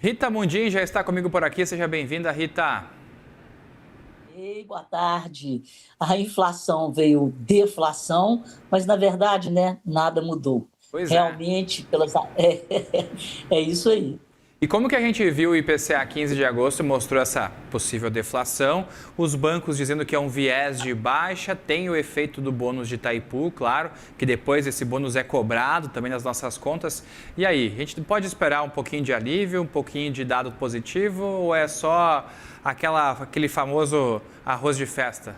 Rita Mundim já está comigo por aqui, seja bem-vinda, Rita. Ei, boa tarde. A inflação veio deflação, mas na verdade, né, nada mudou. Pois é. Realmente, é isso aí. E como que a gente viu o IPCA 15 de agosto mostrou essa possível deflação, os bancos dizendo que é um viés de baixa, tem o efeito do bônus de Itaipu, claro, que depois esse bônus é cobrado também nas nossas contas. E aí, a gente pode esperar um pouquinho de alívio, um pouquinho de dado positivo ou é só aquele famoso arroz de festa?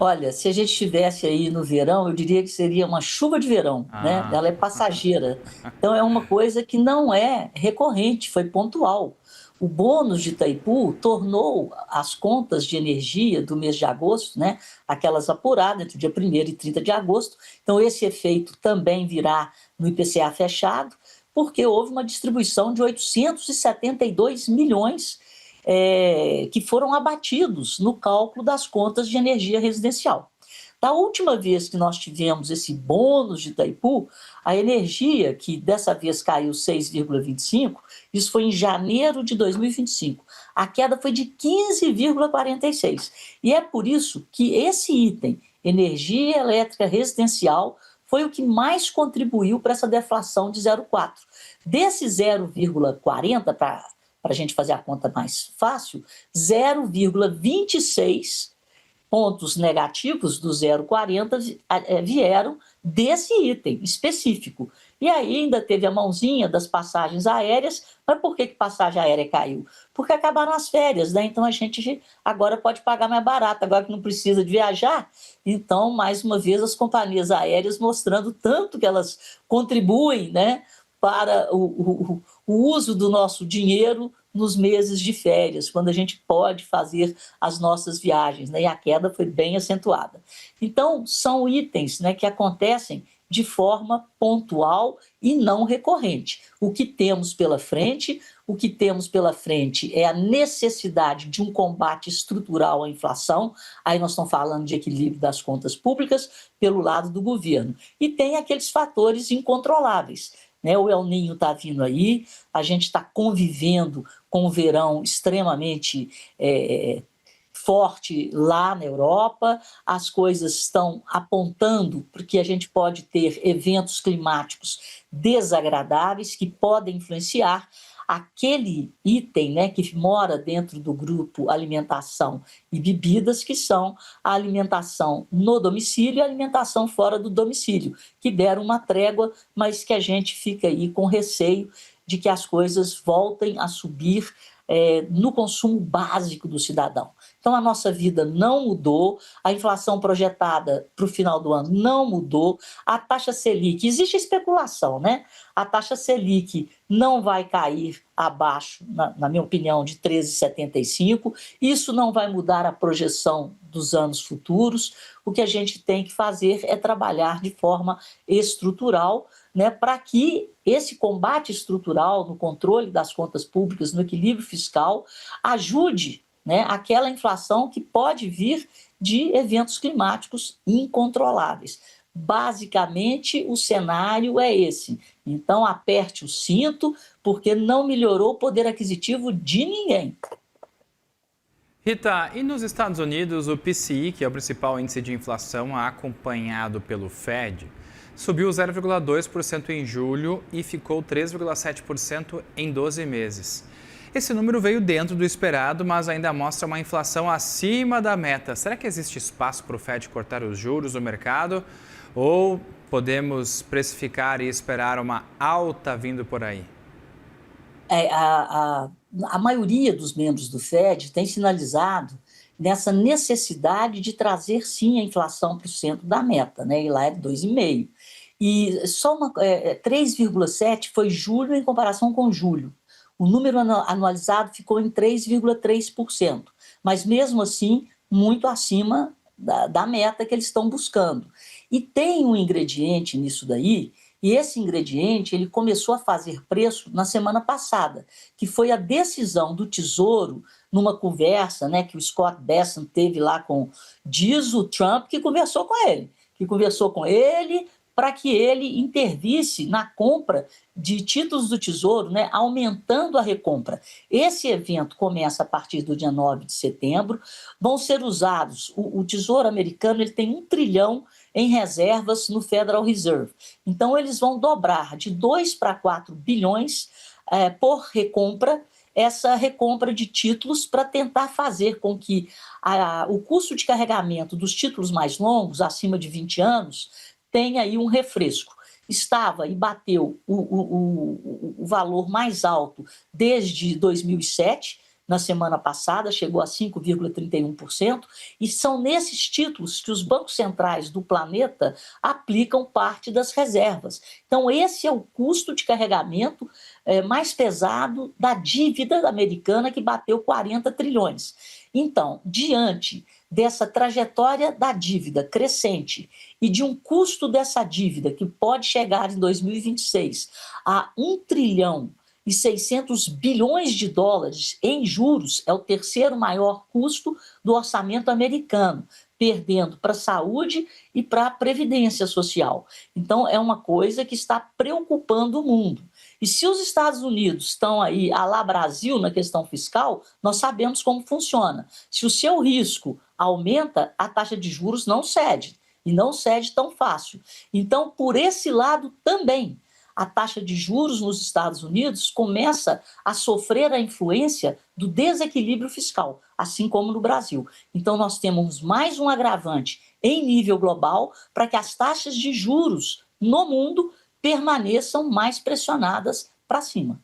Olha, se a gente estivesse aí no verão, eu diria que seria uma chuva de verão, né? Ah, Ela é passageira. Então é uma coisa que não é recorrente, foi pontual. O bônus de Itaipu tornou as contas de energia do mês de agosto, né, aquelas apuradas entre o dia 1º e 30 de agosto. Então esse efeito também virá no IPCA fechado, porque houve uma distribuição de 872 milhões que foram abatidos no cálculo das contas de energia residencial. Da última vez que nós tivemos esse bônus de Itaipu, a energia, que dessa vez caiu 6,25, isso foi em janeiro de 2025. A queda foi de 15,46. E é por isso que esse item, energia elétrica residencial, foi o que mais contribuiu para essa deflação de 0,4. Desse 0,40, para a gente fazer a conta mais fácil, 0,26 pontos negativos do 0,40 vieram desse item específico. E aí ainda teve a mãozinha das passagens aéreas. Mas por que passagem aérea caiu? Porque acabaram as férias, né? Então a gente agora pode pagar mais barato, agora que não precisa de viajar. Então, mais uma vez, as companhias aéreas mostrando tanto que elas contribuem, né, para o uso do nosso dinheiro nos meses de férias, quando a gente pode fazer as nossas viagens, né? E a queda foi bem acentuada. Então, são itens, né, que acontecem de forma pontual e não recorrente. O que temos pela frente? O que temos pela frente é a necessidade de um combate estrutural à inflação. Aí nós estamos falando de equilíbrio das contas públicas pelo lado do governo. E tem aqueles fatores incontroláveis, né? O El Niño está vindo aí, a gente está convivendo com o verão extremamente forte lá na Europa, as coisas estão apontando porque a gente pode ter eventos climáticos desagradáveis que podem influenciar aquele item, né, que mora dentro do grupo alimentação e bebidas, que são a alimentação no domicílio e a alimentação fora do domicílio, que deram uma trégua, mas que a gente fica aí com receio de que as coisas voltem a subir no consumo básico do cidadão. Então, a nossa vida não mudou, a inflação projetada para o final do ano não mudou, a taxa Selic, existe especulação, né? A taxa Selic não vai cair abaixo, na minha opinião, de 13,75. Isso não vai mudar a projeção dos anos futuros. O que a gente tem que fazer é trabalhar de forma estrutural, né, para que esse combate estrutural no controle das contas públicas, no equilíbrio fiscal, ajude, né, aquela inflação que pode vir de eventos climáticos incontroláveis. Basicamente, o cenário é esse. Então, aperte o cinto, porque não melhorou o poder aquisitivo de ninguém. Rita, e nos Estados Unidos, o PCI, que é o principal índice de inflação acompanhado pelo Fed, subiu 0,2% em julho e ficou 3,7% em 12 meses. Esse número veio dentro do esperado, mas ainda mostra uma inflação acima da meta. Será que existe espaço para o Fed cortar os juros do mercado? Ou podemos precificar e esperar uma alta vindo por aí? A maioria dos membros do Fed tem sinalizado nessa necessidade de trazer, sim, a inflação para o centro da meta, né? E lá é 2,5%. E só 3,7% foi julho em comparação com julho. O número anualizado ficou em 3,3%, mas mesmo assim muito acima da meta que eles estão buscando. E tem um ingrediente nisso daí, e esse ingrediente ele começou a fazer preço na semana passada, que foi a decisão do Tesouro, numa conversa, né, que o Scott Bessent teve lá com, diz o Trump, que conversou com ele para que ele intervisse na compra de títulos do Tesouro, né, aumentando a recompra. Esse evento começa a partir do dia 9 de setembro, vão ser usados, o Tesouro americano ele tem 1 trilhão em reservas no Federal Reserve, então eles vão dobrar de 2 para 4 bilhões por recompra, essa recompra de títulos para tentar fazer com que o custo de carregamento dos títulos mais longos, acima de 20 anos, tenha aí um refresco. Estava e bateu o valor mais alto desde 2007, na semana passada, chegou a 5,31%, e são nesses títulos que os bancos centrais do planeta aplicam parte das reservas. Então, esse é o custo de carregamento mais pesado da dívida americana, que bateu 40 trilhões. Então, diante dessa trajetória da dívida crescente e de um custo dessa dívida que pode chegar em 2026 a 1 trilhão e 600 bilhões de dólares em juros, é o terceiro maior custo do orçamento americano, perdendo para a saúde e para a previdência social. Então, é uma coisa que está preocupando o mundo. E se os Estados Unidos estão aí à la Brasil na questão fiscal, nós sabemos como funciona. Se o seu risco aumenta, a taxa de juros não cede, e não cede tão fácil. Então, por esse lado também, a taxa de juros nos Estados Unidos começa a sofrer a influência do desequilíbrio fiscal, assim como no Brasil. Então, nós temos mais um agravante em nível global para que as taxas de juros no mundo permaneçam mais pressionadas para cima.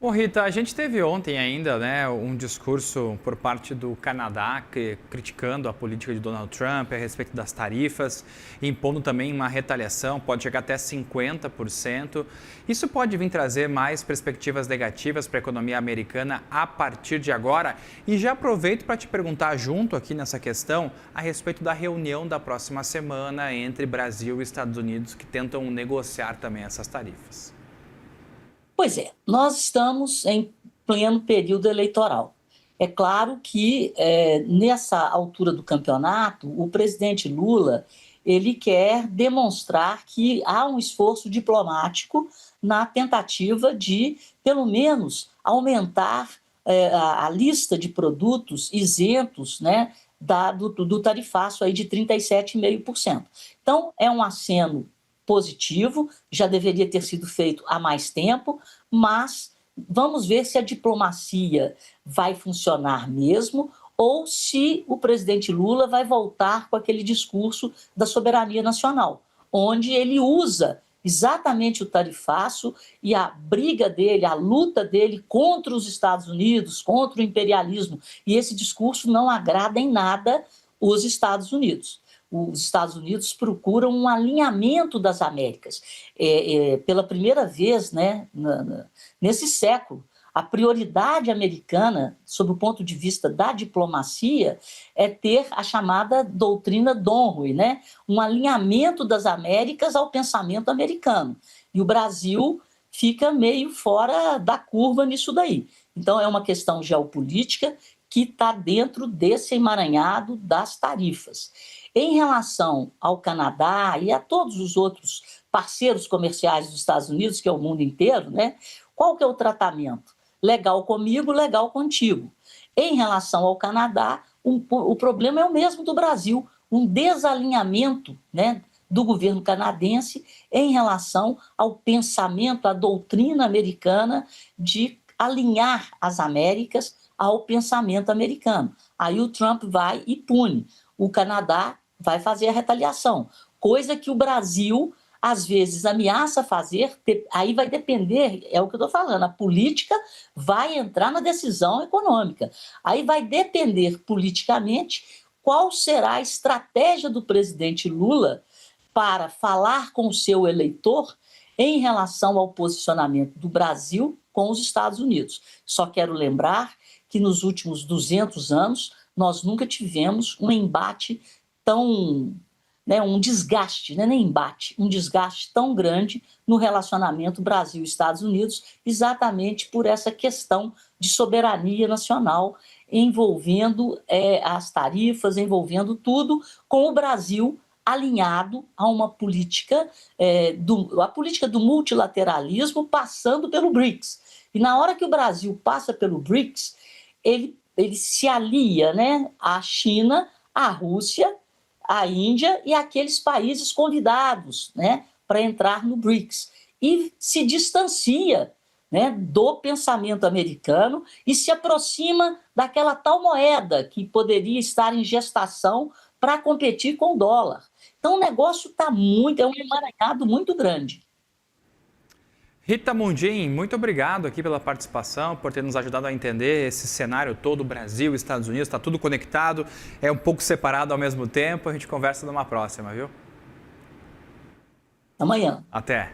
Bom, Rita, a gente teve ontem ainda, né, um discurso por parte do Canadá criticando a política de Donald Trump a respeito das tarifas, impondo também uma retaliação, pode chegar até 50%. Isso pode vir trazer mais perspectivas negativas para a economia americana a partir de agora. E já aproveito para te perguntar junto aqui nessa questão a respeito da reunião da próxima semana entre Brasil e Estados Unidos, que tentam negociar também essas tarifas. Pois é, nós estamos em pleno período eleitoral. É claro que nessa altura do campeonato, o presidente Lula ele quer demonstrar que há um esforço diplomático na tentativa de, pelo menos, aumentar a lista de produtos isentos, né, do tarifaço aí de 37,5%. Então, é um aceno positivo, já deveria ter sido feito há mais tempo, mas vamos ver se a diplomacia vai funcionar mesmo ou se o presidente Lula vai voltar com aquele discurso da soberania nacional, onde ele usa exatamente o tarifaço e a briga dele, a luta dele contra os Estados Unidos, contra o imperialismo, e esse discurso não agrada em nada os Estados Unidos. Os Estados Unidos procuram um alinhamento das Américas. Pela primeira vez, né, nesse século, a prioridade americana, sob o ponto de vista da diplomacia, é ter a chamada doutrina Donroy, né, um alinhamento das Américas ao pensamento americano. E o Brasil fica meio fora da curva nisso daí. Então, é uma questão geopolítica que está dentro desse emaranhado das tarifas. Em relação ao Canadá e a todos os outros parceiros comerciais dos Estados Unidos, que é o mundo inteiro, né, qual que é o tratamento? Legal comigo, legal contigo. Em relação ao Canadá, o problema é o mesmo do Brasil, um desalinhamento, né, do governo canadense em relação ao pensamento, à doutrina americana de alinhar as Américas ao pensamento americano. Aí o Trump vai e pune. O Canadá vai fazer a retaliação, coisa que o Brasil, às vezes, ameaça fazer, aí vai depender, é o que eu estou falando, a política vai entrar na decisão econômica. Aí vai depender politicamente qual será a estratégia do presidente Lula para falar com o seu eleitor em relação ao posicionamento do Brasil com os Estados Unidos. Só quero lembrar que nos últimos 200 anos nós nunca tivemos um embate tão, né, um desgaste, né, nem embate, um desgaste tão grande no relacionamento Brasil-Estados Unidos, exatamente por essa questão de soberania nacional envolvendo as tarifas, envolvendo tudo, com o Brasil alinhado a uma política, a política do multilateralismo passando pelo BRICS. E na hora que o Brasil passa pelo BRICS, ele se alia, né, à China, à Rússia, à Índia e àqueles países convidados, né, para entrar no BRICS. E se distancia, né, do pensamento americano e se aproxima daquela tal moeda que poderia estar em gestação para competir com o dólar. Então o negócio está é um emaranhado muito grande. Rita Mundim, muito obrigado aqui pela participação, por ter nos ajudado a entender esse cenário todo, Brasil, Estados Unidos, está tudo conectado, é um pouco separado ao mesmo tempo. A gente conversa numa próxima, viu? Amanhã. Até.